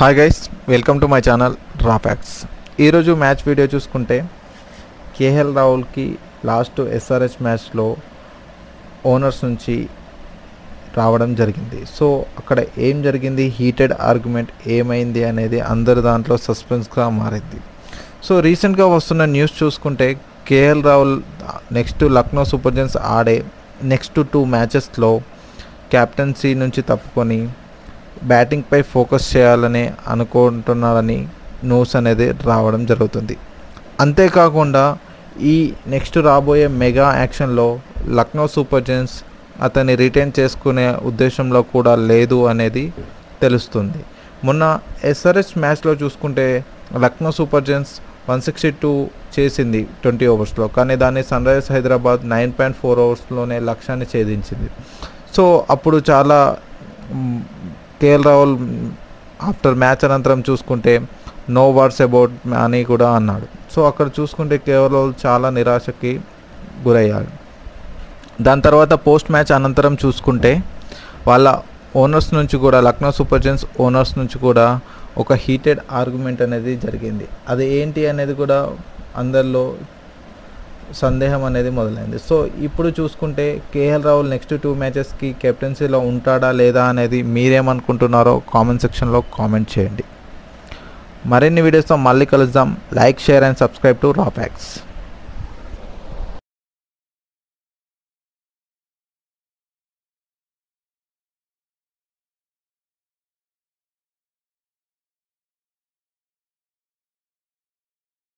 Hi guys, welcome to my channel Rapax. ఈరోజు మ్యాచ్ వీడియో చూసుకుంటే కేఎల్ రాహుల్కి లాస్ట్ ఎస్ఆర్హెచ్ మ్యాచ్లో ఓనర్స్ నుంచి రావడం జరిగింది. సో అక్కడ ఏం జరిగింది, హీటెడ్ ఆర్గ్యుమెంట్ ఏమైంది అనేది అందరి దాంట్లో సస్పెన్స్గా మారింది. సో రీసెంట్గా వస్తున్న న్యూస్ చూసుకుంటే KL Rahul next Lucknow super Giants ఆడే నెక్స్ట్ 2 మ్యాచెస్లో క్యాప్టెన్సీ నుంచి తప్పుకొని బ్యాటింగ్పై ఫోకస్ చేయాలని అనుకుంటున్నారని న్యూస్ అనేది రావడం జరుగుతుంది. అంతేకాకుండా ఈ నెక్స్ట్ రాబోయే మెగా యాక్షన్లో లక్నో సూపర్ జైంట్స్ అతన్ని రిటైన్ చేసుకునే ఉద్దేశంలో కూడా లేదు అనేది తెలుస్తుంది. మొన్న ఎస్ఆర్హెచ్ మ్యాచ్లో చూసుకుంటే లక్నో సూపర్ జైంట్స్ 162 చేసింది 20 ఓవర్స్లో, కానీ దాన్ని సన్ రైజర్స్ హైదరాబాద్ 9.4 ఓవర్స్లోనే లక్ష్యాన్ని ఛేదించింది. సో అప్పుడు చాలా కేఎల్ రాహుల్ ఆఫ్టర్ మ్యాచ్ అనంతరం చూసుకుంటే నో వర్డ్స్ అబౌట్ అని కూడా అన్నాడు. సో అక్కడ చూసుకుంటే కేఎల్ రాహుల్ చాలా నిరాశకి గురయ్యాడు. దాని తర్వాత పోస్ట్ మ్యాచ్ అనంతరం చూసుకుంటే వాళ్ళ ఓనర్స్ నుంచి కూడా లక్నో సూపర్ జైంట్స్ ఓనర్స్ నుంచి కూడా ఒక హీటెడ్ ఆర్గ్యుమెంట్ అనేది జరిగింది. అది ఏంటి అనేది కూడా అందరిలో సందేహం అనేది మొదలైంది. సో ఇప్పుడు చూసుకుంటే కేఎల్ రాహుల్ నెక్స్ట్ 2 మ్యాచెస్కి కెప్టెన్సీలో ఉంటాడా లేదా అనేది మీరేమనుకుంటున్నారో కామెంట్ సెక్షన్లో కామెంట్ చేయండి. మరిన్ని వీడియోస్తో మళ్ళీ కలుద్దాం. Like, share and subscribe to రాపాక్స్.